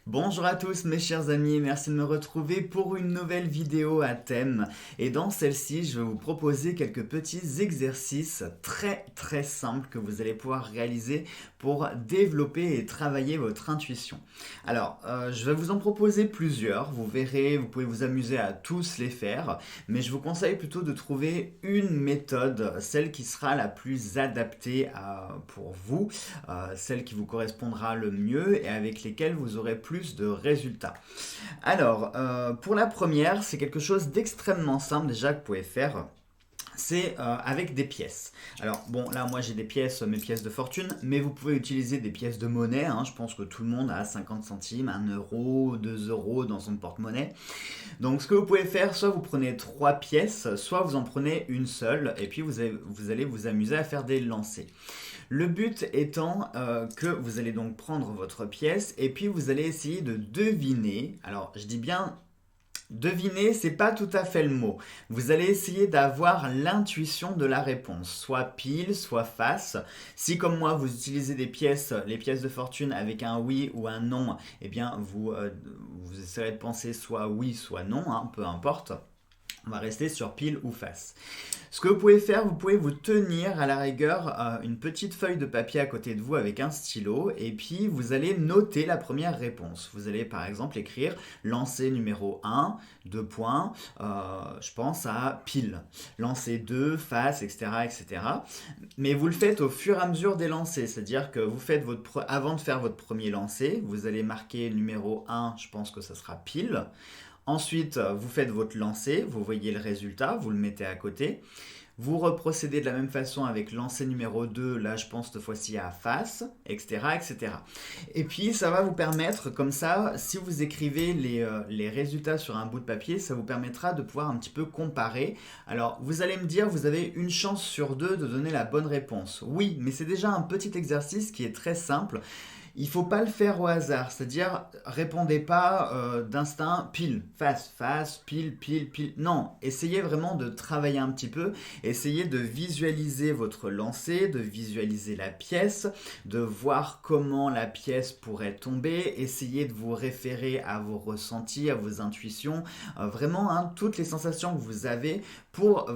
Bonjour à tous mes chers amis, merci de me retrouver pour une nouvelle vidéo à thème. Et dans celle-ci, je vais vous proposer quelques petits exercices très simples que vous allez pouvoir réaliser pour développer et travailler votre intuition. Alors, je vais vous en proposer plusieurs, vous verrez, vous pouvez vous amuser à tous les faire, mais je vous conseille plutôt de trouver une méthode, celle qui sera la plus adaptée pour vous, celle qui vous correspondra le mieux et avec lesquelles vous aurez plus de résultats. Alors, pour la première, c'est quelque chose d'extrêmement simple déjà que vous pouvez faire. C'est avec des pièces. Alors bon, là moi j'ai des pièces, mes pièces de fortune, mais vous pouvez utiliser des pièces de monnaie, hein. Je pense que tout le monde a 50 centimes, 1 euro, 2 euros dans son porte-monnaie. Donc ce que vous pouvez faire, soit vous prenez 3 pièces, soit vous en prenez une seule, et puis vous allez vous amuser à faire des lancers. Le but étant que vous allez donc prendre votre pièce, et puis vous allez essayer de deviner, alors je dis bien deviner, c'est pas tout à fait le mot. Vous allez essayer d'avoir l'intuition de la réponse, soit pile, soit face. Si comme moi vous utilisez les pièces de fortune avec un oui ou un non, eh bien vous essaierez de penser soit oui, soit non, hein, peu importe. On va rester sur pile ou face. Ce que vous pouvez faire, vous pouvez vous tenir à la rigueur une petite feuille de papier à côté de vous avec un stylo et puis vous allez noter la première réponse. Vous allez par exemple écrire lancer numéro 1, 2 points, je pense à pile. Lancer 2, face, etc., etc. Mais vous le faites au fur et à mesure des lancers, c'est-à-dire que vous faites avant de faire votre premier lancer, vous allez marquer numéro 1, je pense que ça sera pile. Ensuite, vous faites votre lancer, vous voyez le résultat, vous le mettez à côté. Vous reprocédez de la même façon avec lancer numéro 2, là je pense cette fois-ci à face, etc., etc. Et puis ça va vous permettre, comme ça, si vous écrivez les résultats sur un bout de papier, ça vous permettra de pouvoir un petit peu comparer. Alors vous allez me dire, vous avez une chance sur deux de donner la bonne réponse. Oui, mais c'est déjà un petit exercice qui est très simple. Il ne faut pas le faire au hasard, c'est-à-dire répondez pas d'instinct pile, face, pile, pile, pile. Non, essayez vraiment de travailler un petit peu, essayez de visualiser votre lancer, de visualiser la pièce, de voir comment la pièce pourrait tomber, essayez de vous référer à vos ressentis, à vos intuitions, vraiment hein, toutes les sensations que vous avez pour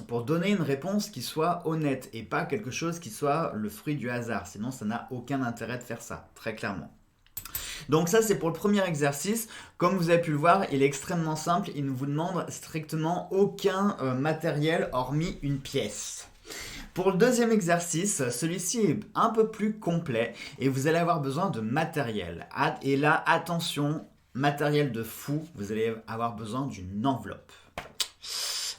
pour donner une réponse qui soit honnête et pas quelque chose qui soit le fruit du hasard. Sinon, ça n'a aucun intérêt de faire ça, très clairement. Donc ça, c'est pour le premier exercice. Comme vous avez pu le voir, il est extrêmement simple. Il ne vous demande strictement aucun matériel hormis une pièce. Pour le deuxième exercice, celui-ci est un peu plus complet et vous allez avoir besoin de matériel. Et là, attention, matériel de fou, vous allez avoir besoin d'une enveloppe.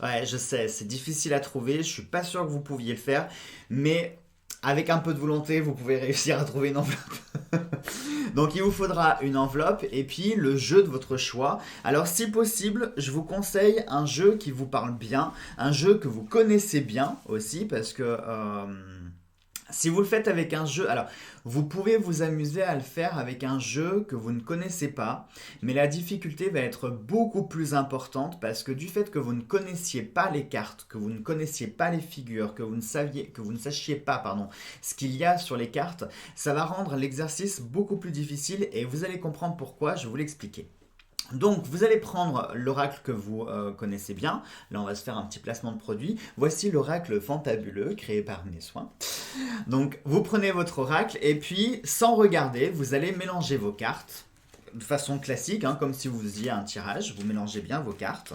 Ouais, je sais, c'est difficile à trouver, je suis pas sûr que vous pouviez le faire, mais avec un peu de volonté, vous pouvez réussir à trouver une enveloppe. Donc il vous faudra une enveloppe et puis le jeu de votre choix. Alors si possible, je vous conseille un jeu qui vous parle bien, un jeu que vous connaissez bien aussi, parce que si vous le faites avec un jeu, alors vous pouvez vous amuser à le faire avec un jeu que vous ne connaissez pas, mais la difficulté va être beaucoup plus importante parce que du fait que vous ne connaissiez pas les cartes, que vous ne connaissiez pas les figures, que vous ne sachiez pas, pardon, ce qu'il y a sur les cartes, ça va rendre l'exercice beaucoup plus difficile et vous allez comprendre pourquoi, je vais vous l'expliquer. Donc, vous allez prendre l'oracle que vous connaissez bien. Là, on va se faire un petit placement de produit. Voici l'oracle fantabuleux créé par mes soins. Donc, vous prenez votre oracle et puis, sans regarder, vous allez mélanger vos cartes de façon classique, hein, comme si vous faisiez un tirage. Vous mélangez bien vos cartes.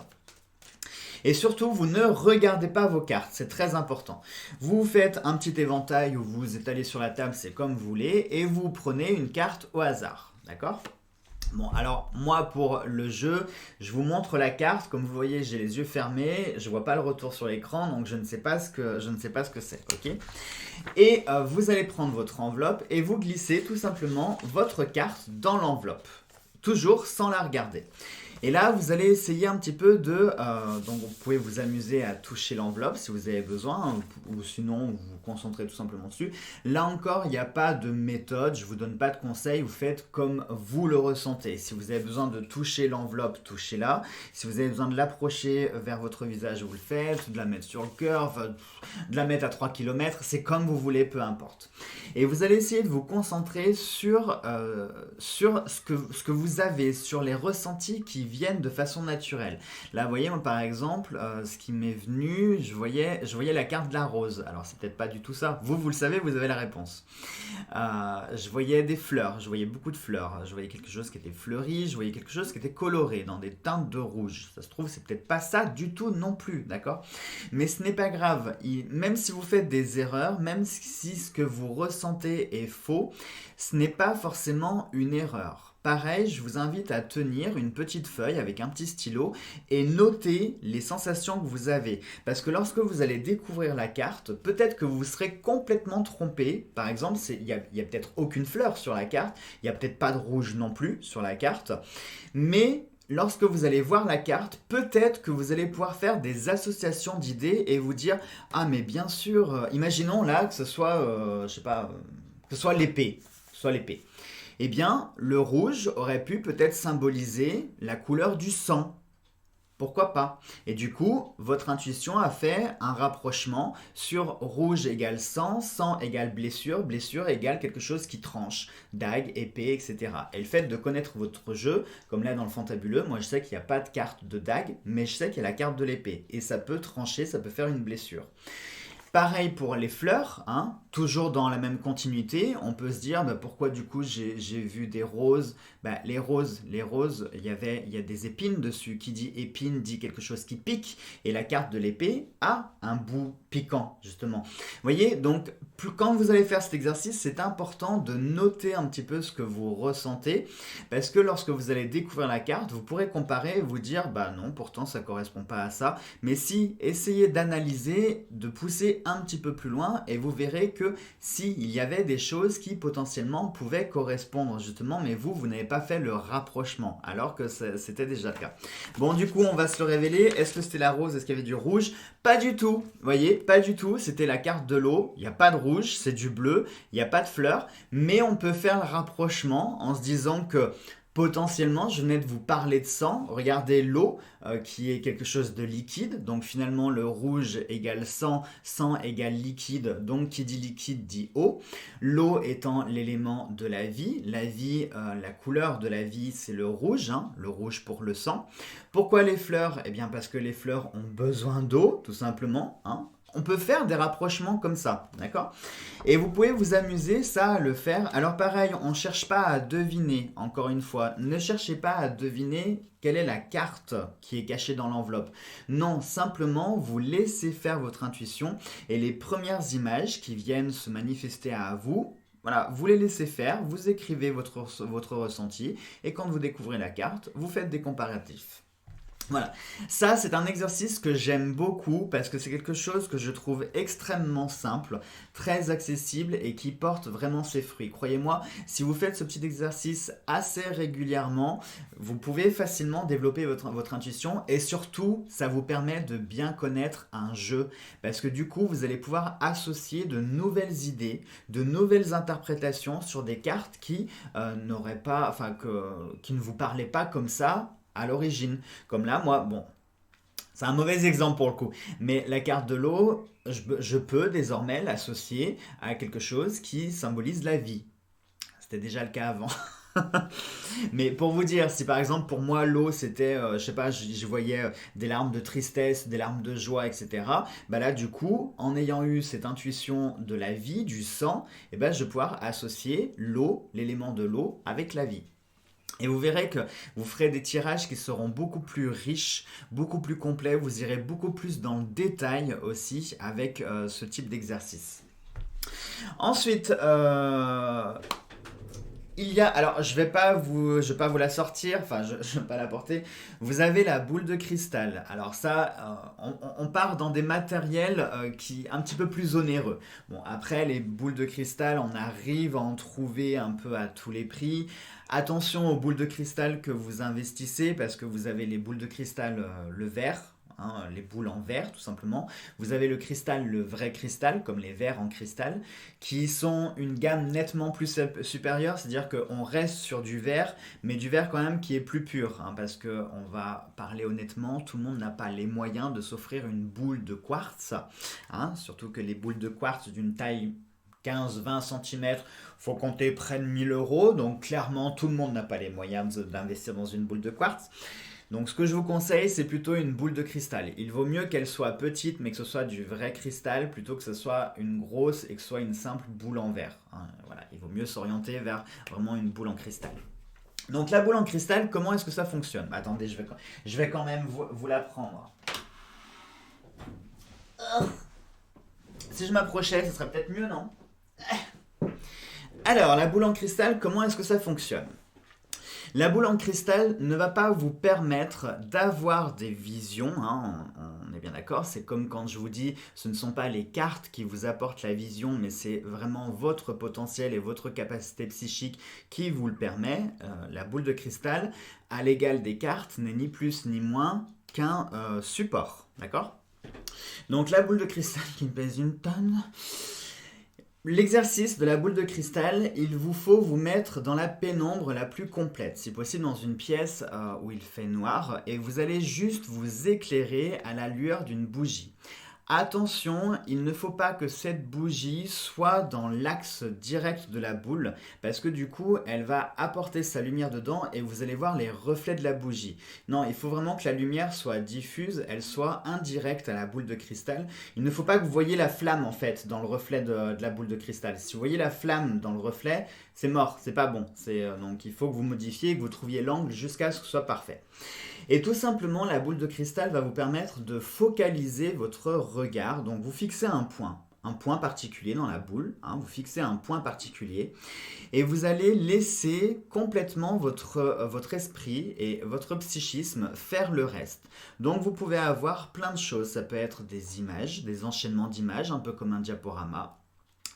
Et surtout, vous ne regardez pas vos cartes, c'est très important. Vous faites un petit éventail où vous étalez sur la table, c'est comme vous voulez, et vous prenez une carte au hasard. D'accord ? Bon, alors moi pour le jeu, je vous montre la carte. Comme vous voyez, j'ai les yeux fermés, je vois pas le retour sur l'écran, donc je ne sais pas ce que c'est, ok ? Et vous allez prendre votre enveloppe et vous glissez tout simplement votre carte dans l'enveloppe, toujours sans la regarder. Et là, vous allez essayer un petit peu de... donc, vous pouvez vous amuser à toucher l'enveloppe si vous avez besoin, ou sinon, vous vous concentrez tout simplement dessus. Là encore, il n'y a pas de méthode, je ne vous donne pas de conseils, vous faites comme vous le ressentez. Si vous avez besoin de toucher l'enveloppe, touchez-la. Si vous avez besoin de l'approcher vers votre visage, vous le faites, de la mettre sur le cœur, enfin, de la mettre à 3 km, c'est comme vous voulez, peu importe. Et vous allez essayer de vous concentrer sur ce que vous avez, sur les ressentis qui viennent de façon naturelle. Là, vous voyez, moi, par exemple, ce qui m'est venu, je voyais la carte de la rose. Alors, c'est peut-être pas du tout ça. Vous le savez, vous avez la réponse. Je voyais des fleurs, je voyais beaucoup de fleurs. Je voyais quelque chose qui était fleuri, je voyais quelque chose qui était coloré, dans des teintes de rouge. Ça se trouve, c'est peut-être pas ça du tout non plus, d'accord? Mais ce n'est pas grave. Même si vous faites des erreurs, même si ce que vous ressentez est faux, ce n'est pas forcément une erreur. Pareil, je vous invite à tenir une petite feuille avec un petit stylo et noter les sensations que vous avez. Parce que lorsque vous allez découvrir la carte, peut-être que vous serez complètement trompé. Par exemple, il y a peut-être aucune fleur sur la carte, il n'y a peut-être pas de rouge non plus sur la carte, mais lorsque vous allez voir la carte, peut-être que vous allez pouvoir faire des associations d'idées et vous dire « Ah mais bien sûr, imaginons là que ce soit, je sais pas, que ce soit l'épée. Eh bien, le rouge aurait pu peut-être symboliser la couleur du sang. Pourquoi pas? Et du coup, votre intuition a fait un rapprochement sur rouge égale sang, sang égale blessure, blessure égale quelque chose qui tranche, dague, épée, etc. Et le fait de connaître votre jeu, comme là dans le fantabuleux, moi je sais qu'il n'y a pas de carte de dague, mais je sais qu'il y a la carte de l'épée. Et ça peut trancher, ça peut faire une blessure. Pareil pour les fleurs, hein, toujours dans la même continuité, on peut se dire pourquoi du coup j'ai vu des roses. Les roses, il y a des épines dessus. Qui dit épine dit quelque chose qui pique, et la carte de l'épée a un bout piquant justement. Vous voyez, donc quand vous allez faire cet exercice, c'est important de noter un petit peu ce que vous ressentez, parce que lorsque vous allez découvrir la carte, vous pourrez comparer et vous dire non, pourtant ça correspond pas à ça. Mais si, essayez d'analyser, de pousser un petit peu plus loin et vous verrez que s'il y avait des choses qui potentiellement pouvaient correspondre justement, mais vous n'avez pas fait le rapprochement alors que c'était déjà le cas. Bon, du coup, on va se le révéler. Est-ce que c'était la rose? Est-ce qu'il y avait du rouge? Pas du tout. Vous voyez, pas du tout. C'était la carte de l'eau. Il n'y a pas de rouge, c'est du bleu. Il n'y a pas de fleurs. Mais on peut faire le rapprochement en se disant que potentiellement, je venais de vous parler de sang. Regardez l'eau qui est quelque chose de liquide. Donc finalement, le rouge égale sang, sang égale liquide. Donc qui dit liquide dit eau. L'eau étant l'élément de la vie. La vie, la couleur de la vie, c'est le rouge. Hein, le rouge pour le sang. Pourquoi les fleurs? Eh bien parce que les fleurs ont besoin d'eau, tout simplement. Hein. On peut faire des rapprochements comme ça, d'accord? Et vous pouvez vous amuser, ça, à le faire. Alors pareil, on ne cherche pas à deviner, encore une fois. Ne cherchez pas à deviner quelle est la carte qui est cachée dans l'enveloppe. Non, simplement, vous laissez faire votre intuition et les premières images qui viennent se manifester à vous, voilà, vous les laissez faire, vous écrivez votre ressenti et quand vous découvrez la carte, vous faites des comparatifs. Voilà, ça c'est un exercice que j'aime beaucoup parce que c'est quelque chose que je trouve extrêmement simple, très accessible et qui porte vraiment ses fruits. Croyez-moi, si vous faites ce petit exercice assez régulièrement, vous pouvez facilement développer votre intuition et surtout, ça vous permet de bien connaître un jeu parce que du coup, vous allez pouvoir associer de nouvelles idées, de nouvelles interprétations sur des cartes qui qui ne vous parlaient pas comme ça à l'origine. Comme là, moi, bon, c'est un mauvais exemple pour le coup, mais la carte de l'eau, je peux désormais l'associer à quelque chose qui symbolise la vie. C'était déjà le cas avant. Mais pour vous dire, si par exemple pour moi l'eau c'était, je sais pas, je voyais des larmes de tristesse, des larmes de joie, etc. Là du coup, en ayant eu cette intuition de la vie, du sang, je vais pouvoir associer l'eau, l'élément de l'eau, avec la vie. Et vous verrez que vous ferez des tirages qui seront beaucoup plus riches, beaucoup plus complets. Vous irez beaucoup plus dans le détail aussi avec ce type d'exercice. Ensuite, il y a, alors je vais pas vous la sortir, enfin je vais pas la porter. Vous avez la boule de cristal. Alors ça, on part dans des matériels qui un petit peu plus onéreux. Bon, après les boules de cristal, on arrive à en trouver un peu à tous les prix. Attention aux boules de cristal que vous investissez parce que vous avez les boules de cristal le verre. Hein, les boules en verre tout simplement. Vous avez le cristal, le vrai cristal, comme les verres en cristal, qui sont une gamme nettement plus supérieure, c'est-à-dire qu'on reste sur du verre, mais du verre quand même qui est plus pur, hein, parce que on va parler honnêtement, tout le monde n'a pas les moyens de s'offrir une boule de quartz, hein, surtout que les boules de quartz d'une taille 15-20 cm, faut compter près de 1 000 euros, donc clairement tout le monde n'a pas les moyens d'investir dans une boule de quartz. Donc ce que je vous conseille, c'est plutôt une boule de cristal. Il vaut mieux qu'elle soit petite, mais que ce soit du vrai cristal, plutôt que ce soit une grosse et que ce soit une simple boule en verre. Hein, voilà, il vaut mieux s'orienter vers vraiment une boule en cristal. Donc la boule en cristal, comment est-ce que ça fonctionne? Attendez, je vais quand même vous la prendre. Si je m'approchais, ce serait peut-être mieux, non? Alors, la boule en cristal, comment est-ce que ça fonctionne? La boule en cristal ne va pas vous permettre d'avoir des visions, hein, on est bien d'accord, c'est comme quand je vous dis, ce ne sont pas les cartes qui vous apportent la vision, mais c'est vraiment votre potentiel et votre capacité psychique qui vous le permet. La boule de cristal, à l'égal des cartes, n'est ni plus ni moins qu'un support, d'accord? Donc la boule de cristal qui pèse 1 tonne... L'exercice de la boule de cristal, il vous faut vous mettre dans la pénombre la plus complète, si possible dans une pièce où il fait noir, et vous allez juste vous éclairer à la lueur d'une bougie. Attention, il ne faut pas que cette bougie soit dans l'axe direct de la boule parce que du coup, elle va apporter sa lumière dedans et vous allez voir les reflets de la bougie. Non, il faut vraiment que la lumière soit diffuse, elle soit indirecte à la boule de cristal. Il ne faut pas que vous voyez la flamme en fait dans le reflet de la boule de cristal. Si vous voyez la flamme dans le reflet, c'est mort, c'est pas bon. Donc il faut que vous modifiez, que vous trouviez l'angle jusqu'à ce que ce soit parfait. Et tout simplement, la boule de cristal va vous permettre de focaliser votre regard. Donc vous fixez un point particulier dans la boule, hein, vous fixez un point particulier et vous allez laisser complètement votre esprit et votre psychisme faire le reste. Donc vous pouvez avoir plein de choses, ça peut être des images, des enchaînements d'images, un peu comme un diaporama.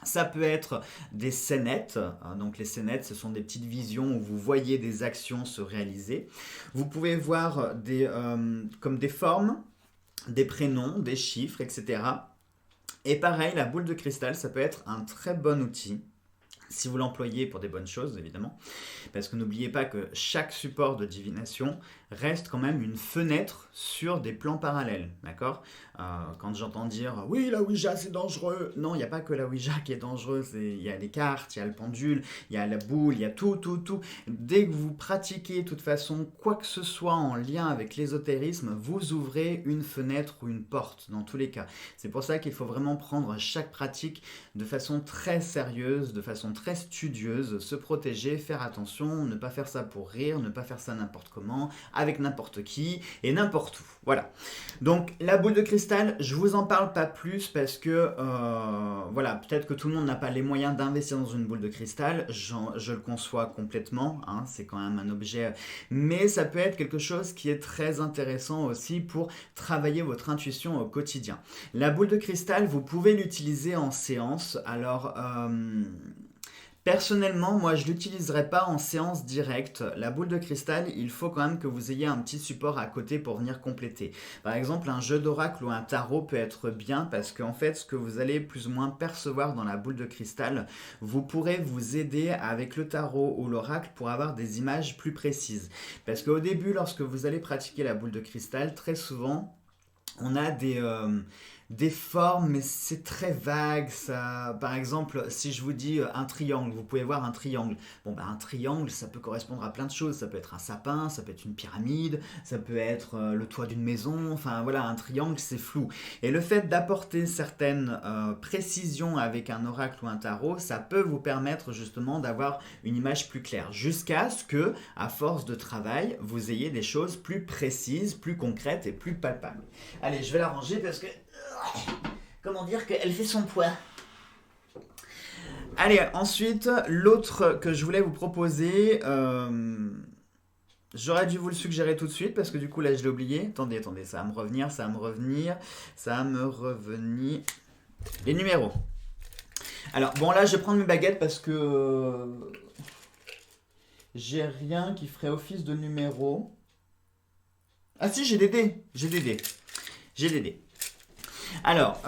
Ça peut être des scénettes, donc les scénettes ce sont des petites visions où vous voyez des actions se réaliser. Vous pouvez voir comme des formes, des prénoms, des chiffres, etc. Et pareil, la boule de cristal, ça peut être un très bon outil si vous l'employez pour des bonnes choses, évidemment, parce que n'oubliez pas que chaque support de divination reste quand même une fenêtre sur des plans parallèles, d'accord? Quand j'entends dire « Oui, la Ouija, c'est dangereux », non, il n'y a pas que la Ouija qui est dangereuse, il y a les cartes, il y a le pendule, il y a la boule, il y a tout. Dès que vous pratiquez, de toute façon, quoi que ce soit en lien avec l'ésotérisme, vous ouvrez une fenêtre ou une porte, dans tous les cas. C'est pour ça qu'il faut vraiment prendre chaque pratique de façon très sérieuse, de façon très studieuse, se protéger, faire attention, ne pas faire ça pour rire, ne pas faire ça n'importe comment, avec n'importe qui et n'importe où. Voilà. Donc la boule de cristal, je vous en parle pas plus parce que voilà, peut-être que tout le monde n'a pas les moyens d'investir dans une boule de cristal, je le conçois complètement, hein, c'est quand même un objet, mais ça peut être quelque chose qui est très intéressant aussi pour travailler votre intuition au quotidien. La boule de cristal, vous pouvez l'utiliser en séance, alors personnellement, moi je ne l'utiliserai pas en séance directe. La boule de cristal, il faut quand même que vous ayez un petit support à côté pour venir compléter. Par exemple, un jeu d'oracle ou un tarot peut être bien parce qu'en fait, ce que vous allez plus ou moins percevoir dans la boule de cristal, vous pourrez vous aider avec le tarot ou l'oracle pour avoir des images plus précises. Parce qu'au début, lorsque vous allez pratiquer la boule de cristal, très souvent, on a des formes, mais c'est très vague. Ça. Par exemple, si je vous dis un triangle, vous pouvez voir un triangle. Bon, ben, un triangle, ça peut correspondre à plein de choses. Ça peut être un sapin, ça peut être une pyramide, ça peut être le toit d'une maison. Enfin, voilà, un triangle, c'est flou. Et le fait d'apporter certaines précisions avec un oracle ou un tarot, ça peut vous permettre justement d'avoir une image plus claire. Jusqu'à ce que, à force de travail, vous ayez des choses plus précises, plus concrètes et plus palpables. Allez, je vais la ranger parce que... Comment dire qu'elle fait son poids. Allez, ensuite, l'autre que je voulais vous proposer, j'aurais dû vous le suggérer tout de suite parce que du coup là je l'ai oublié. Attendez, ça va me revenir, ça va me revenir. Les numéros. Alors bon là je vais prendre mes baguettes parce que j'ai rien qui ferait office de numéro. Ah si, j'ai des dés, j'ai des dés. Alors,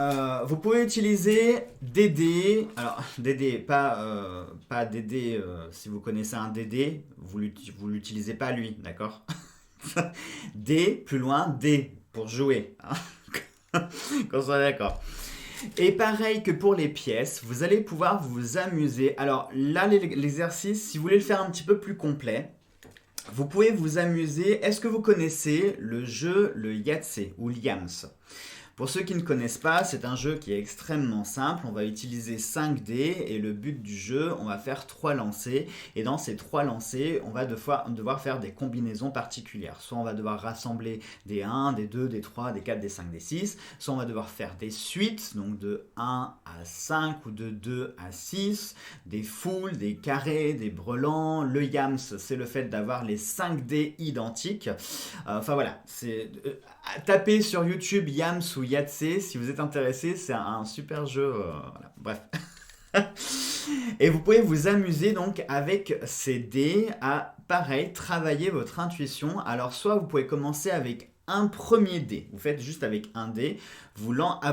vous pouvez utiliser des dés. Alors, des dés, pas des dés. Si vous connaissez un DD, vous l'utilisez pas lui, d'accord? Dés, plus loin, dés pour jouer, hein. Qu'on soit d'accord. Et pareil que pour les pièces, vous allez pouvoir vous amuser. Alors là, l'exercice, si vous voulez le faire un petit peu plus complet, vous pouvez vous amuser. Est-ce que vous connaissez le jeu, le Yahtzee ou l'Yams? Pour ceux qui ne connaissent pas, c'est un jeu qui est extrêmement simple. On va utiliser 5 dés et le but du jeu, on va faire 3 lancers. Et dans ces 3 lancers, on va devoir faire des combinaisons particulières. Soit on va devoir rassembler des 1, des 2, des 3, des 4, des 5, des 6. Soit on va devoir faire des suites, donc de 1 à 5 ou de 2 à 6. Des foules, des carrés, des brelans. Le Yams, c'est le fait d'avoir les 5 dés identiques. Enfin voilà, c'est... tapez sur YouTube Yams ou Yahtzee si vous êtes intéressé, c'est un super jeu. Voilà. Bref. Et vous pouvez vous amuser donc avec ces dés à, pareil, travailler votre intuition. Alors soit vous pouvez commencer avec un premier dé. Vous faites juste avec un dé.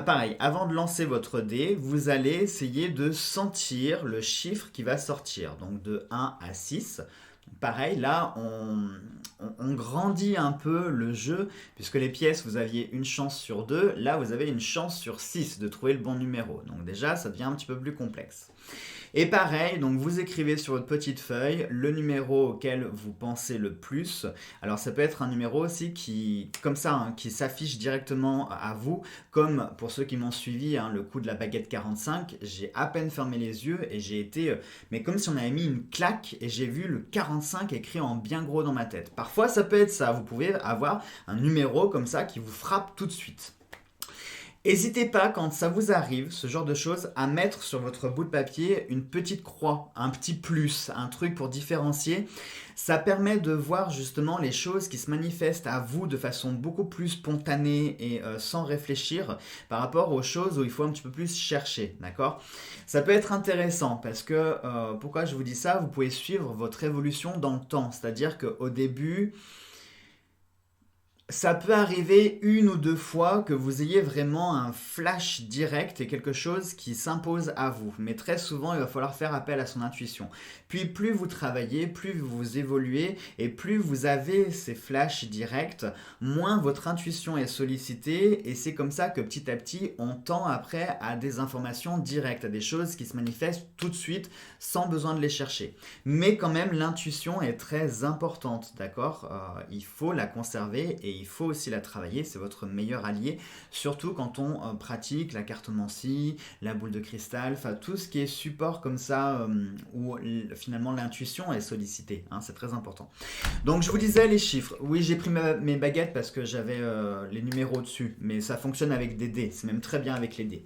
Pareil, avant de lancer votre dé, vous allez essayer de sentir le chiffre qui va sortir. Donc de 1 à 6. Pareil, là, on grandit un peu le jeu, puisque les pièces, vous aviez une chance sur 2, là, vous avez une chance sur 6 de trouver le bon numéro. Donc déjà, ça devient un petit peu plus complexe. Et pareil, donc vous écrivez sur votre petite feuille le numéro auquel vous pensez le plus. Alors ça peut être un numéro aussi qui, comme ça, hein, qui s'affiche directement à vous, comme pour ceux qui m'ont suivi, hein, le coup de la baguette 45, j'ai à peine fermé les yeux et j'ai été, mais comme si on avait mis une claque et j'ai vu le 45 écrit en bien gros dans ma tête. Parfois ça peut être ça, vous pouvez avoir un numéro comme ça qui vous frappe tout de suite. N'hésitez pas, quand ça vous arrive, ce genre de choses, à mettre sur votre bout de papier une petite croix, un petit plus, un truc pour différencier. Ça permet de voir justement les choses qui se manifestent à vous de façon beaucoup plus spontanée et sans réfléchir par rapport aux choses où il faut un petit peu plus chercher, d'accord? Ça peut être intéressant parce que, pourquoi je vous dis ça? Vous pouvez suivre votre évolution dans le temps, c'est-à-dire qu'au début... ça peut arriver une ou deux fois que vous ayez vraiment un flash direct et quelque chose qui s'impose à vous. Mais très souvent, il va falloir faire appel à son intuition. Puis plus vous travaillez, plus vous évoluez et plus vous avez ces flashs directs, moins votre intuition est sollicitée et c'est comme ça que petit à petit, on tend après à des informations directes, à des choses qui se manifestent tout de suite sans besoin de les chercher. Mais quand même, l'intuition est très importante, d'accord? Il faut la conserver et il faut aussi la travailler, c'est votre meilleur allié, surtout quand on pratique la cartomancie, la boule de cristal, enfin tout ce qui est support comme ça où finalement l'intuition est sollicitée, hein, c'est très important. Donc je vous disais les chiffres, oui j'ai pris mes baguettes parce que j'avais les numéros dessus, mais ça fonctionne avec des dés, c'est même très bien avec les dés.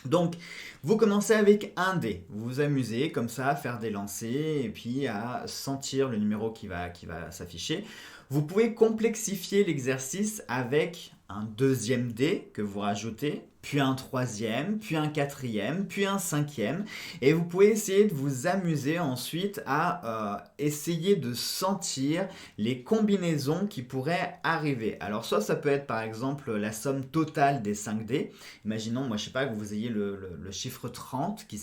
Donc, vous commencez avec un dé, vous vous amusez comme ça à faire des lancers et puis à sentir le numéro qui va s'afficher. Vous pouvez complexifier l'exercice avec un deuxième dé que vous rajoutez, puis un troisième, puis un quatrième, puis un cinquième. Et vous pouvez essayer de vous amuser ensuite à essayer de sentir les combinaisons qui pourraient arriver. Alors soit ça peut être par exemple la somme totale des 5 dés. Imaginons, moi je sais pas, que vous ayez le chiffre 30 qui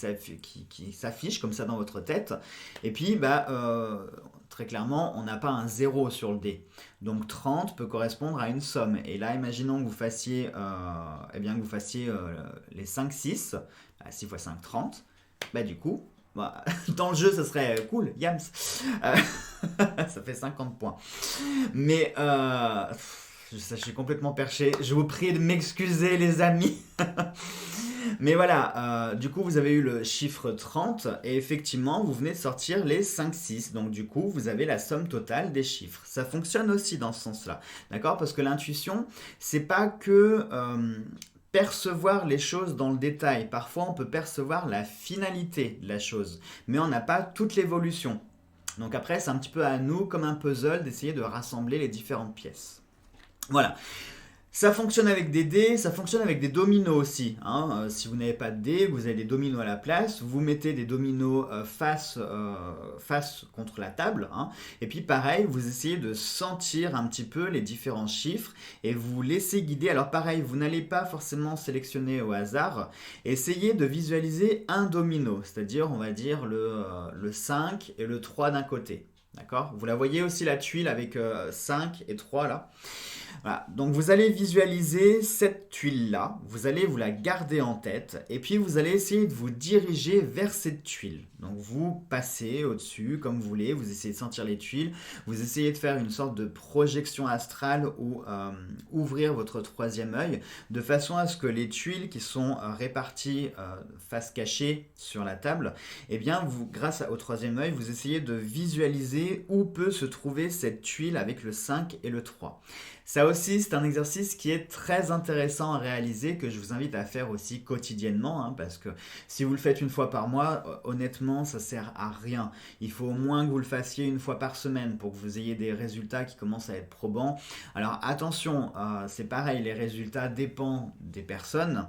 s'affiche comme ça dans votre tête. Et puis, très clairement, on n'a pas un 0 sur le dé. Donc 30 peut correspondre à une somme. Et là, imaginons que vous fassiez, les 5, 6. 6 x 5, 30. Du coup, dans le jeu, ça serait cool, yams. Ça fait 50 points. Mais je suis complètement perché. Je vous prie de m'excuser, les amis. Mais voilà, du coup vous avez eu le chiffre 30 et effectivement vous venez de sortir les 5-6. Donc du coup vous avez la somme totale des chiffres. Ça fonctionne aussi dans ce sens-là, d'accord? Parce que l'intuition, c'est pas que percevoir les choses dans le détail. Parfois, on peut percevoir la finalité de la chose, mais on n'a pas toute l'évolution. Donc après, c'est un petit peu à nous, comme un puzzle, d'essayer de rassembler les différentes pièces. Voilà. Ça fonctionne avec des dés, ça fonctionne avec des dominos aussi, hein. Si vous n'avez pas de dés, vous avez des dominos à la place, vous mettez des dominos face contre la table, hein. Et puis pareil, vous essayez de sentir un petit peu les différents chiffres et vous vous laissez guider. Alors pareil, vous n'allez pas forcément sélectionner au hasard, essayez de visualiser un domino, c'est-à-dire on va dire le 5 et le 3 d'un côté. D'accord? Vous la voyez aussi la tuile avec 5 et 3 là. Voilà. Donc vous allez visualiser cette tuile-là, vous allez vous la garder en tête et puis vous allez essayer de vous diriger vers cette tuile. Donc vous passez au-dessus comme vous voulez, vous essayez de sentir les tuiles, vous essayez de faire une sorte de projection astrale ou ouvrir votre troisième œil de façon à ce que les tuiles qui sont réparties face cachée sur la table, eh bien vous, grâce au troisième œil, vous essayez de visualiser où peut se trouver cette tuile avec le 5 et le 3. Ça aussi, c'est un exercice qui est très intéressant à réaliser, que je vous invite à faire aussi quotidiennement, hein, parce que si vous le faites une fois par mois, honnêtement, ça sert à rien. Il faut au moins que vous le fassiez une fois par semaine pour que vous ayez des résultats qui commencent à être probants. Alors attention, c'est pareil, les résultats dépendent des personnes.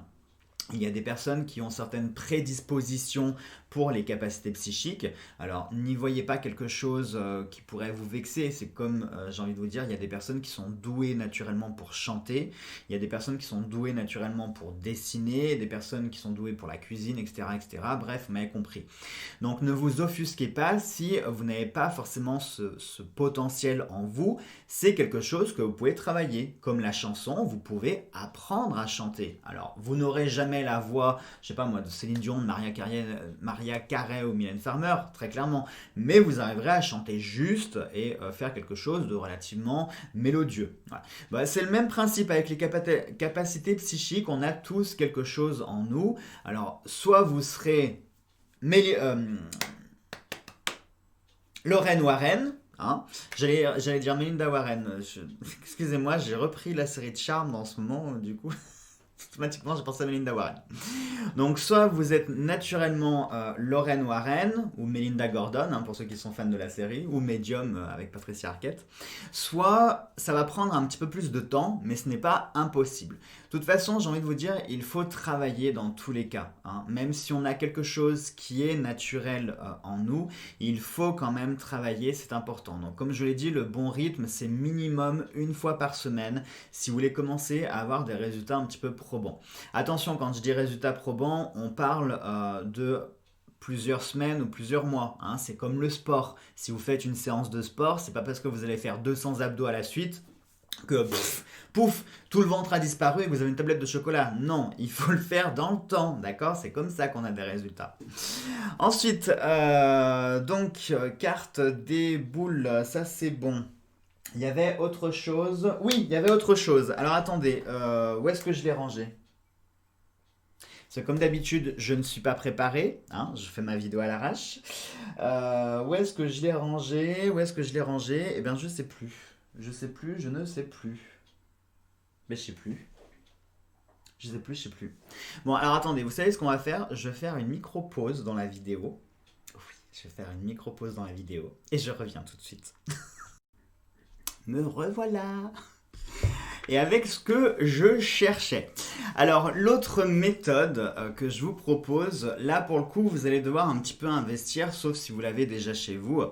Il y a des personnes qui ont certaines prédispositions pour les capacités psychiques. Alors, n'y voyez pas quelque chose qui pourrait vous vexer. C'est comme, j'ai envie de vous dire, il y a des personnes qui sont douées naturellement pour chanter. Il y a des personnes qui sont douées naturellement pour dessiner. Des personnes qui sont douées pour la cuisine, etc. etc. Bref, vous m'avez compris. Donc, ne vous offusquez pas si vous n'avez pas forcément ce potentiel en vous. C'est quelque chose que vous pouvez travailler. Comme la chanson, vous pouvez apprendre à chanter. Alors, vous n'aurez jamais la voix, je sais pas moi, de Céline Dion, de Maria Carey ou Mylène Farmer, très clairement, mais vous arriverez à chanter juste et faire quelque chose de relativement mélodieux. Voilà. Bah, c'est le même principe avec les capacités psychiques, on a tous quelque chose en nous. Alors, soit vous serez Lorraine Warren, hein. J'allais dire Melinda Warren. Excusez-moi, j'ai repris la série de Charmed en ce moment, du coup. Automatiquement, j'ai pensé à Melinda Warren. Donc, soit vous êtes naturellement Lorraine Warren ou Melinda Gordon, hein, pour ceux qui sont fans de la série, ou Medium avec Patricia Arquette, soit ça va prendre un petit peu plus de temps, mais ce n'est pas impossible. De toute façon, j'ai envie de vous dire, il faut travailler dans tous les cas, hein. Même si on a quelque chose qui est naturel en nous, il faut quand même travailler, c'est important. Donc, comme je l'ai dit, le bon rythme, c'est minimum une fois par semaine si vous voulez commencer à avoir des résultats un petit peu probants. Attention, quand je dis résultats probants, on parle de plusieurs semaines ou plusieurs mois, hein. C'est comme le sport. Si vous faites une séance de sport, c'est pas parce que vous allez faire 200 abdos à la suite que pouf, tout le ventre a disparu et que vous avez une tablette de chocolat. Non, il faut le faire dans le temps, d'accord? C'est comme ça qu'on a des résultats. Ensuite, carte des boules, ça c'est bon. Il y avait autre chose. Oui, il y avait autre chose. Alors attendez, où est-ce que je l'ai rangé? C'est comme d'habitude, je ne suis pas préparé, hein, je fais ma vidéo à l'arrache. Où est-ce que je l'ai rangé? Où est-ce que je l'ai rangé? Eh bien, je sais plus. Je sais plus, je ne sais plus. Mais je sais plus. Je sais plus, je sais plus. Bon, alors attendez, vous savez ce qu'on va faire? Je vais faire une micro-pause dans la vidéo. Oui, je vais faire une micro-pause dans la vidéo. Et je reviens tout de suite. Me revoilà! Et avec ce que je cherchais. Alors, l'autre méthode que je vous propose, là pour le coup, vous allez devoir un petit peu investir, sauf si vous l'avez déjà chez vous.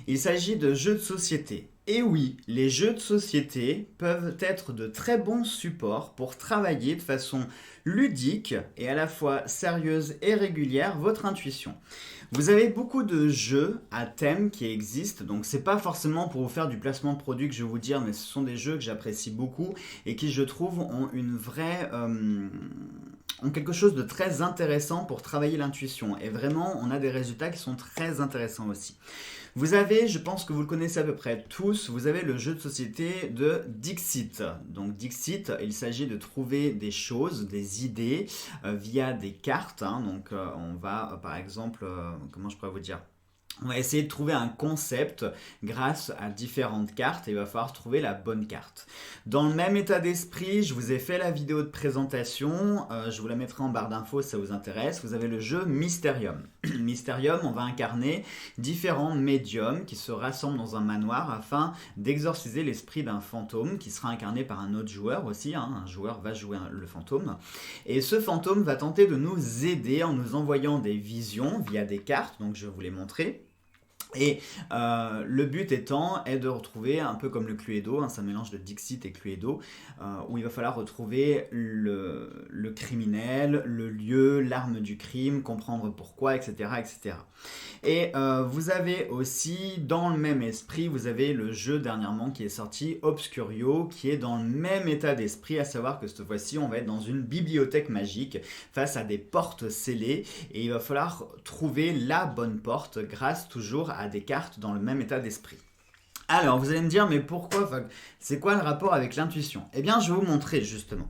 Il s'agit de jeux de société. Et oui, les jeux de société peuvent être de très bons supports pour travailler de façon ludique et à la fois sérieuse et régulière votre intuition. Vous avez beaucoup de jeux à thème qui existent, donc c'est pas forcément pour vous faire du placement de produit que je vais vous dire, mais ce sont des jeux que j'apprécie beaucoup et qui, je trouve, ont une vraie ont quelque chose de très intéressant pour travailler l'intuition. Et vraiment, on a des résultats qui sont très intéressants aussi. Vous avez, je pense que vous le connaissez à peu près tous, vous avez le jeu de société de Dixit. Donc Dixit, il s'agit de trouver des choses, des idées via des cartes, hein. Donc on va par exemple, comment je pourrais vous dire, On va essayer de trouver un concept grâce à différentes cartes et il va falloir trouver la bonne carte. Dans le même état d'esprit, je vous ai fait la vidéo de présentation, je vous la mettrai en barre d'infos si ça vous intéresse. Vous avez le jeu Mysterium. Mysterium, on va incarner différents médiums qui se rassemblent dans un manoir afin d'exorciser l'esprit d'un fantôme qui sera incarné par un autre joueur aussi. Un joueur va jouer le fantôme. Et ce fantôme va tenter de nous aider en nous envoyant des visions via des cartes, donc je vais vous les montrer. Et le but étant est de retrouver, un peu comme le Cluedo, c'est un mélange de Dixit et Cluedo, où il va falloir retrouver le criminel, le lieu, l'arme du crime, comprendre pourquoi, etc. etc. Et vous avez aussi, dans le même esprit, vous avez le jeu dernièrement qui est sorti, Obscurio, qui est dans le même état d'esprit, à savoir que cette fois-ci, on va être dans une bibliothèque magique face à des portes scellées, et il va falloir trouver la bonne porte grâce toujours à des cartes dans le même état d'esprit. Alors, vous allez me dire, mais pourquoi, c'est quoi le rapport avec l'intuition? Eh bien, je vais vous montrer justement.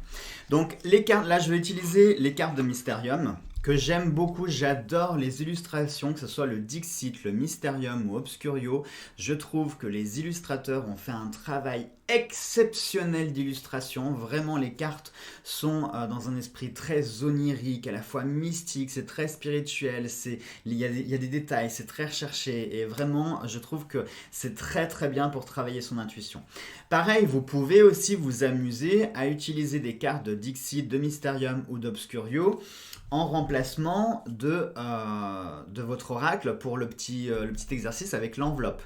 Donc, les cartes, là, je vais utiliser les cartes de Mysterium, que j'aime beaucoup, j'adore les illustrations, que ce soit le Dixit, le Mysterium ou Obscurio. Je trouve que les illustrateurs ont fait un travail exceptionnel d'illustration. Vraiment, les cartes sont dans un esprit très onirique, à la fois mystique, c'est très spirituel, il y a des détails, c'est très recherché. Et vraiment, je trouve que c'est très très bien pour travailler son intuition. Pareil, vous pouvez aussi vous amuser à utiliser des cartes de Dixit, de Mysterium ou d'Obscurio en remplacement de votre oracle pour le petit exercice avec l'enveloppe.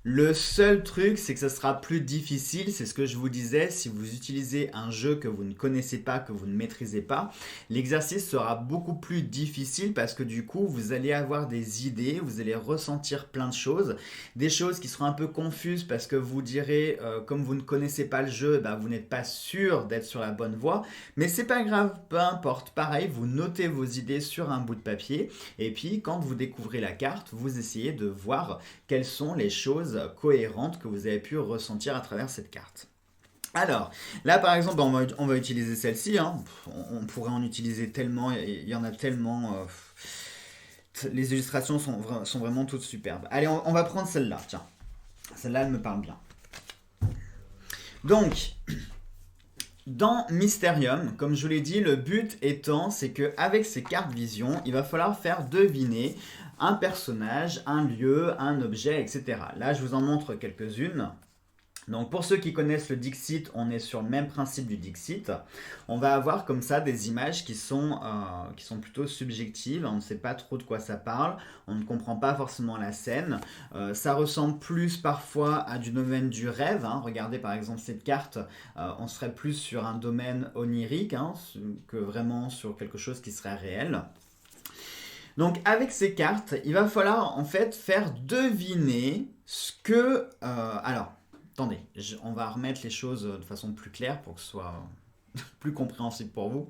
Le seul truc, c'est que ça sera plus difficile, c'est ce que je vous disais, si vous utilisez un jeu que vous ne connaissez pas, que vous ne maîtrisez pas, l'exercice sera beaucoup plus difficile parce que du coup, vous allez avoir des idées, vous allez ressentir plein de choses, des choses qui seront un peu confuses parce que vous direz, comme vous ne connaissez pas le jeu, vous n'êtes pas sûr d'être sur la bonne voie, mais c'est pas grave, peu importe, pareil, vous notez vos idées sur un bout de papier et puis quand vous découvrez la carte, vous essayez de voir quelles sont les choses cohérentes que vous avez pu ressentir à travers cette carte. Alors, là par exemple, on va utiliser celle-ci, on pourrait en utiliser tellement, il y en a tellement, les illustrations sont vraiment toutes superbes. Allez, on va prendre celle-là, tiens, celle-là elle me parle bien. Donc, dans Mysterium, comme je vous l'ai dit, le but étant, c'est qu'avec ces cartes vision, il va falloir faire deviner un personnage, un lieu, un objet, etc. Là, je vous en montre quelques-unes. Donc, pour ceux qui connaissent le Dixit, on est sur le même principe du Dixit. On va avoir comme ça des images qui sont plutôt subjectives. On ne sait pas trop de quoi ça parle. On ne comprend pas forcément la scène. Ça ressemble plus parfois à du domaine du rêve. Regardez par exemple cette carte. On serait plus sur un domaine onirique que vraiment sur quelque chose qui serait réel. Donc avec ces cartes, il va falloir en fait faire deviner ce que... alors, attendez, on va remettre les choses de façon plus claire pour que ce soit plus compréhensible pour vous.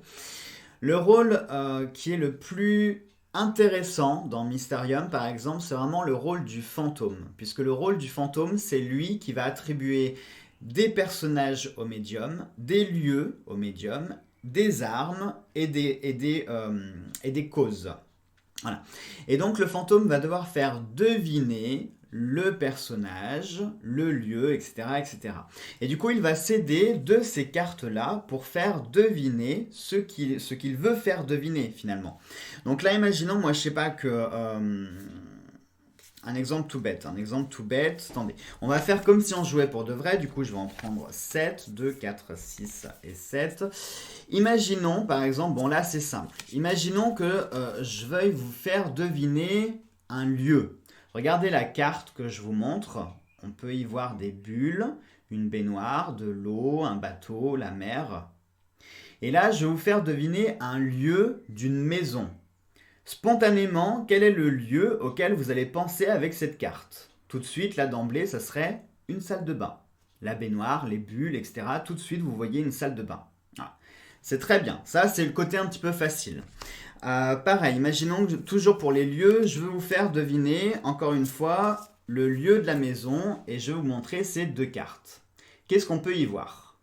Le rôle qui est le plus intéressant dans Mysterium, par exemple, c'est vraiment le rôle du fantôme. Puisque le rôle du fantôme, c'est lui qui va attribuer des personnages au médium, des lieux au médium, des armes et des causes. Voilà. Et donc le fantôme va devoir faire deviner le personnage, le lieu, etc., etc. Et du coup, il va s'aider de ces cartes-là pour faire deviner ce qu'il veut faire deviner, finalement. Donc là, imaginons, moi, je sais pas que... un exemple tout bête, attendez. On va faire comme si on jouait pour de vrai, du coup je vais en prendre 7, 2, 4, 6 et 7. Imaginons par exemple, bon là c'est simple, imaginons que je veuille vous faire deviner un lieu. Regardez la carte que je vous montre, on peut y voir des bulles, une baignoire, de l'eau, un bateau, la mer. Et là je vais vous faire deviner un lieu d'une maison. Spontanément, quel est le lieu auquel vous allez penser avec cette carte? Tout de suite, là d'emblée, ça serait une salle de bain. La baignoire, les bulles, etc. Tout de suite, vous voyez une salle de bain. Ah, c'est très bien. Ça, c'est le côté un petit peu facile. Pareil, imaginons que toujours pour les lieux, je vais vous faire deviner, encore une fois, le lieu de la maison et je vais vous montrer ces deux cartes. Qu'est-ce qu'on peut y voir?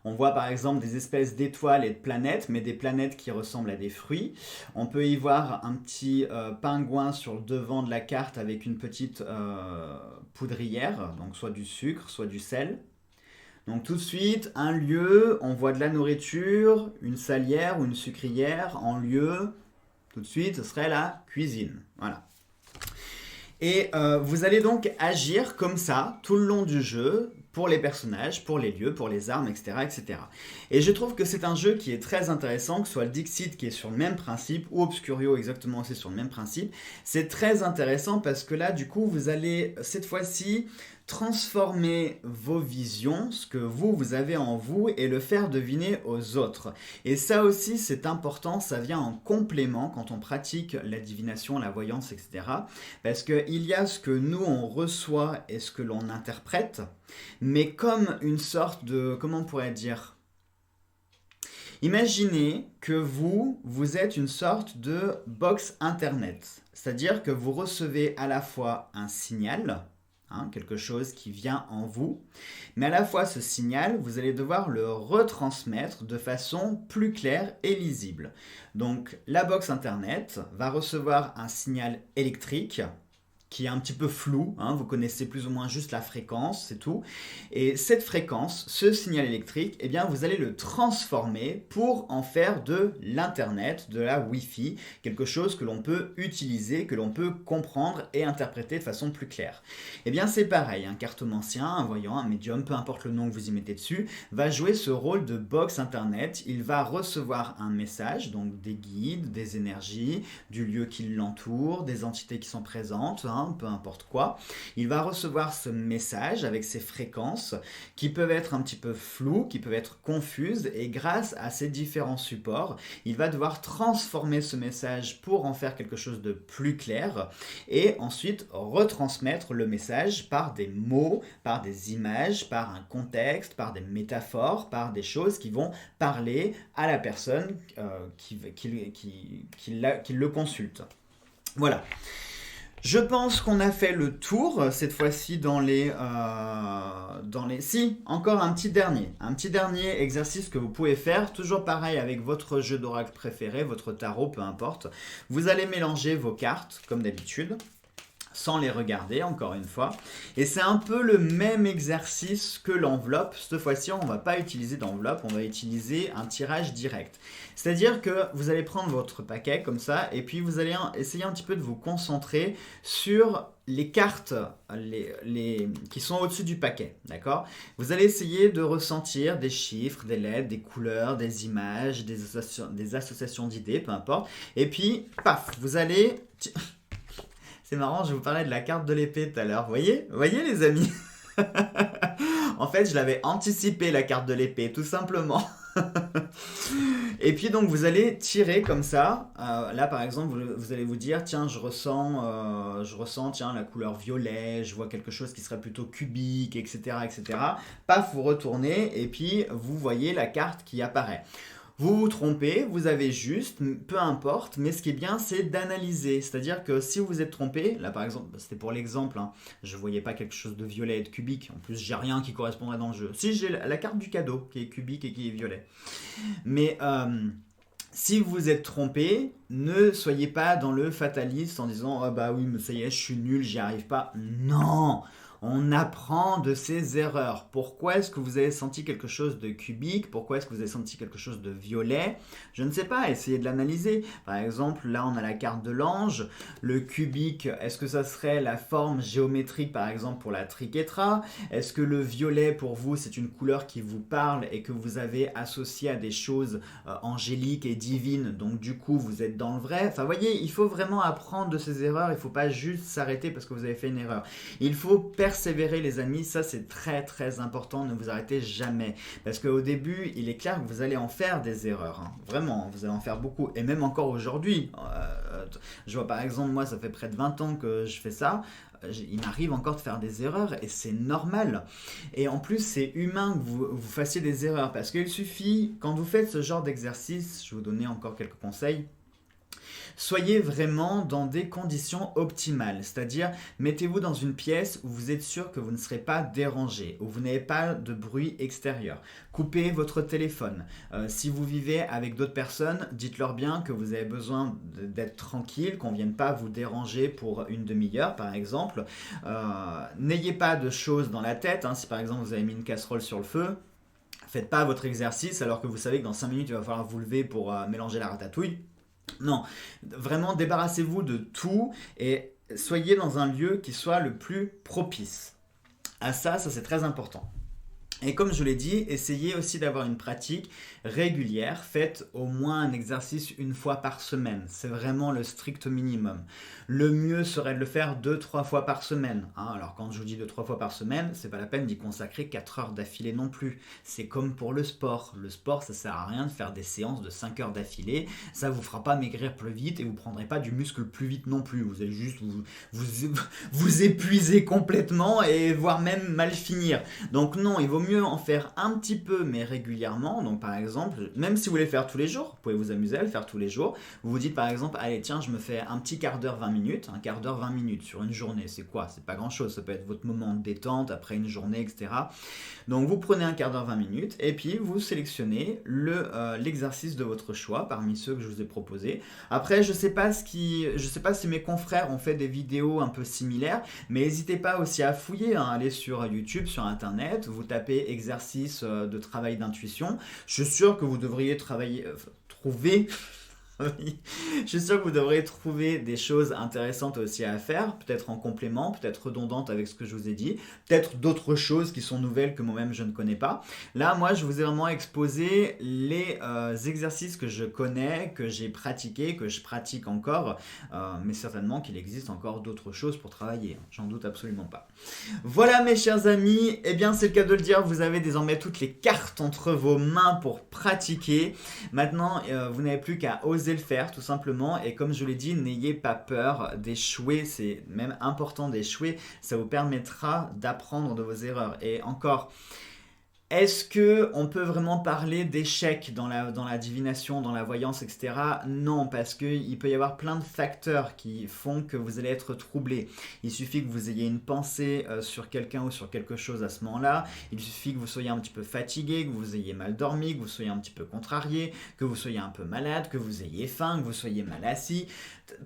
On voit par exemple des espèces d'étoiles et de planètes, mais des planètes qui ressemblent à des fruits. On peut y voir un petit pingouin sur le devant de la carte avec une petite poudrière, donc soit du sucre, soit du sel. Donc tout de suite, un lieu, on voit de la nourriture, une salière ou une sucrière. En lieu, tout de suite, ce serait la cuisine. Voilà. Et vous allez donc agir comme ça tout le long du jeu pour les personnages, pour les lieux, pour les armes, etc. etc. Et je trouve que c'est un jeu qui est très intéressant, que ce soit le Dixit qui est sur le même principe, ou Obscurio exactement aussi sur le même principe. C'est très intéressant parce que là, du coup, vous allez cette fois-ci transformer vos visions, ce que vous avez en vous, et le faire deviner aux autres. Et ça aussi, c'est important, ça vient en complément quand on pratique la divination, la voyance, etc. Parce qu'il y a ce que nous, on reçoit et ce que l'on interprète, mais comme une sorte de, comment on pourrait dire, imaginez que vous êtes une sorte de box internet, c'est-à-dire que vous recevez à la fois un signal, quelque chose qui vient en vous, mais à la fois ce signal, vous allez devoir le retransmettre de façon plus claire et lisible. Donc la box internet va recevoir un signal électrique qui est un petit peu flou, vous connaissez plus ou moins juste la fréquence, c'est tout. Et cette fréquence, ce signal électrique, eh bien, vous allez le transformer pour en faire de l'Internet, de la Wi-Fi, quelque chose que l'on peut utiliser, que l'on peut comprendre et interpréter de façon plus claire. Eh bien, c'est pareil, un cartomancien, un voyant, un médium, peu importe le nom que vous y mettez dessus, va jouer ce rôle de box Internet. Il va recevoir un message, donc des guides, des énergies, du lieu qui l'entoure, des entités qui sont présentes, peu importe quoi. Il va recevoir ce message avec ses fréquences qui peuvent être un petit peu floues, qui peuvent être confuses, et grâce à ces différents supports, il va devoir transformer ce message pour en faire quelque chose de plus clair et ensuite retransmettre le message par des mots, par des images, par un contexte, par des métaphores, par des choses qui vont parler à la personne qui le consulte. Voilà. Je pense qu'on a fait le tour cette fois-ci dans les... Si, encore un petit dernier exercice que vous pouvez faire, toujours pareil avec votre jeu d'oracle préféré, votre tarot, peu importe. Vous allez mélanger vos cartes comme d'habitude, sans les regarder, encore une fois. Et c'est un peu le même exercice que l'enveloppe. Cette fois-ci, on ne va pas utiliser d'enveloppe, on va utiliser un tirage direct. C'est-à-dire que vous allez prendre votre paquet comme ça, et puis vous allez essayer un petit peu de vous concentrer sur les cartes qui sont au-dessus du paquet, d'accord? Vous allez essayer de ressentir des chiffres, des lettres, des couleurs, des images, des associations d'idées, peu importe. Et puis, paf, vous allez... C'est marrant, je vous parlais de la carte de l'épée tout à l'heure. Vous voyez les amis? En fait, je l'avais anticipé, la carte de l'épée, tout simplement. Et puis donc, vous allez tirer comme ça. Là, par exemple, vous allez vous dire, tiens, je ressens tiens, la couleur violet, je vois quelque chose qui serait plutôt cubique, etc., etc. Paf, vous retournez et puis vous voyez la carte qui apparaît. Vous vous trompez, vous avez juste, peu importe, mais ce qui est bien, c'est d'analyser. C'est-à-dire que si vous vous êtes trompé, là par exemple, c'était pour l'exemple, je ne voyais pas quelque chose de violet et de cubique. En plus, j'ai rien qui correspondrait dans le jeu. Si, j'ai la carte du cadeau qui est cubique et qui est violet. Mais si vous vous êtes trompé, ne soyez pas dans le fataliste en disant « Ah bah oui, mais ça y est, je suis nul, j'y arrive pas. » Non! On apprend de ses erreurs. Pourquoi est-ce que vous avez senti quelque chose de cubique? Pourquoi est-ce que vous avez senti quelque chose de violet? Je ne sais pas, essayez de l'analyser. Par exemple, là on a la carte de l'ange. Le cubique, est-ce que ça serait la forme géométrique par exemple pour la triquetra? Est-ce que le violet pour vous c'est une couleur qui vous parle et que vous avez associé à des choses angéliques et divines, donc du coup vous êtes dans le vrai? Enfin vous voyez, il faut vraiment apprendre de ses erreurs, il ne faut pas juste s'arrêter parce que vous avez fait une erreur. Il faut persévérer les amis, ça c'est très très important, ne vous arrêtez jamais. Parce qu'au début, il est clair que vous allez en faire des erreurs. Vraiment, vous allez en faire beaucoup. Et même encore aujourd'hui. Je vois par exemple, moi ça fait près de 20 ans que je fais ça. Il m'arrive encore de faire des erreurs et c'est normal. Et en plus, c'est humain que vous fassiez des erreurs. Parce qu'il suffit, quand vous faites ce genre d'exercice, je vais vous donner encore quelques conseils. Soyez vraiment dans des conditions optimales, c'est-à-dire mettez-vous dans une pièce où vous êtes sûr que vous ne serez pas dérangé, où vous n'avez pas de bruit extérieur. Coupez votre téléphone. Si vous vivez avec d'autres personnes, dites-leur bien que vous avez besoin d'être tranquille, qu'on ne vienne pas vous déranger pour une demi-heure par exemple. N'ayez pas de choses dans la tête, hein. Si par exemple vous avez mis une casserole sur le feu, faites pas votre exercice alors que vous savez que dans 5 minutes il va falloir vous lever pour mélanger la ratatouille. Non, vraiment débarrassez-vous de tout et soyez dans un lieu qui soit le plus propice. À ça c'est très important. Et comme je l'ai dit, essayez aussi d'avoir une pratique régulière. Faites au moins un exercice une fois par semaine. C'est vraiment le strict minimum. Le mieux serait de le faire 2-3 fois par semaine, hein. Alors quand je vous dis 2-3 fois par semaine, c'est pas la peine d'y consacrer 4 heures d'affilée non plus. C'est comme pour le sport. Le sport, ça sert à rien de faire des séances de 5 heures d'affilée. Ça vous fera pas maigrir plus vite et vous prendrez pas du muscle plus vite non plus. Vous allez juste vous épuiser complètement et voire même mal finir. Donc non, il vaut mieux en faire un petit peu mais régulièrement. Donc par exemple, même si vous voulez faire tous les jours, vous pouvez vous amuser à le faire tous les jours. Vous vous dites par exemple, allez tiens, je me fais un petit quart d'heure 20 minutes, un quart d'heure 20 minutes sur une journée. C'est quoi? C'est pas grand chose, ça peut être votre moment de détente après une journée, etc. Donc vous prenez un quart d'heure 20 minutes et puis vous sélectionnez l'exercice de votre choix parmi ceux que je vous ai proposés. Après, je sais pas si mes confrères ont fait des vidéos un peu similaires, mais n'hésitez pas aussi à fouiller, hein, allez sur YouTube, sur internet, vous tapez exercice de travail d'intuition. Je suis sûr que vous devriez trouver oui. Je suis sûr que vous devrez trouver des choses intéressantes aussi à faire, peut-être en complément, peut-être redondantes avec ce que je vous ai dit, peut-être d'autres choses qui sont nouvelles que moi-même je ne connais pas. Là, moi, je vous ai vraiment exposé les exercices que je connais, que j'ai pratiqués, que je pratique encore, mais certainement qu'il existe encore d'autres choses pour travailler, j'en doute absolument pas. Voilà mes chers amis, eh bien c'est le cas de le dire, vous avez désormais toutes les cartes entre vos mains pour pratiquer. Maintenant, vous n'avez plus qu'à oser le faire tout simplement, et comme je l'ai dit, n'ayez pas peur d'échouer, c'est même important d'échouer, ça vous permettra d'apprendre de vos erreurs. Et encore, est-ce que on peut vraiment parler d'échec dans la divination, dans la voyance, etc. Non, parce qu'il peut y avoir plein de facteurs qui font que vous allez être troublé. Il suffit que vous ayez une pensée sur quelqu'un ou sur quelque chose à ce moment-là. Il suffit que vous soyez un petit peu fatigué, que vous ayez mal dormi, que vous soyez un petit peu contrarié, que vous soyez un peu malade, que vous ayez faim, que vous soyez mal assis.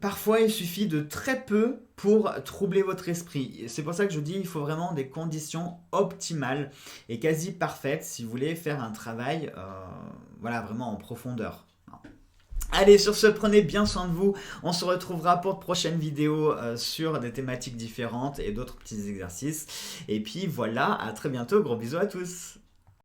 Parfois, il suffit de très peu pour troubler votre esprit. C'est pour ça que je dis qu'il faut vraiment des conditions optimales et quasi parfaites si vous voulez faire un travail voilà, vraiment en profondeur. Allez, sur ce, prenez bien soin de vous. On se retrouvera pour de prochaines vidéos sur des thématiques différentes et d'autres petits exercices. Et puis voilà, à très bientôt. Gros bisous à tous.